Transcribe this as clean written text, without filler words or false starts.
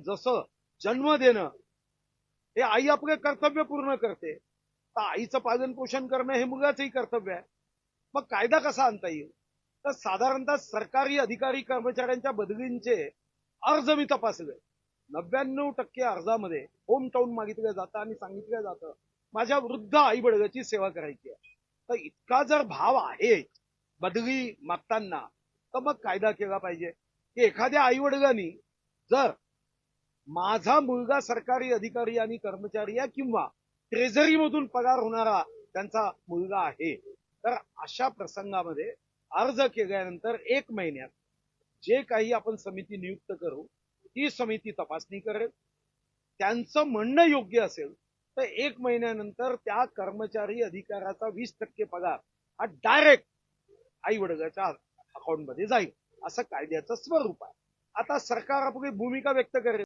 जसं जन्म देणं हे आई आपले कर्तव्य पूर्ण करते, तर आईचं पालन पोषण करणं हे मुलाचंही कर्तव्य आहे. मग कायदा कसा आणता येईल? तर साधारणतः सरकारी अधिकारी कर्मचाऱ्यांच्या बदलींचे अर्ज मी तपासले. 99% अर्जामध्ये होम टाऊन मागितलं जातं आणि सांगितलं जातं माझ्या वृद्ध आई बडगाची सेवा करायची आहे. तर इतका जर भाव आहे बदली मागताना, तर मग कायदा केला पाहिजे की एखाद्या आई वडिलांनी जर माझा मुलगा सरकारी अधिकारी आणि कर्मचारी आहे किंवा ट्रेझरीमधून पगार होणारा त्यांचा मुलगा आहे, तर अशा प्रसंगामध्ये अर्ज केल्यानंतर 1 महिन्यात जे काही आपण समिती नियुक्त करू ती समिती तपासणी करेल. त्यांचं म्हणणं योग्य असेल तर 1 महिन्यानंतर त्या कर्मचारी अधिकाऱ्याचा 20% पगार हा डायरेक्ट आई वडिलांच्या अकाउंटमध्ये जाईल. असं कायद्याचं स्वरूप आहे. आता सरकार आपली भूमिका व्यक्त करेल.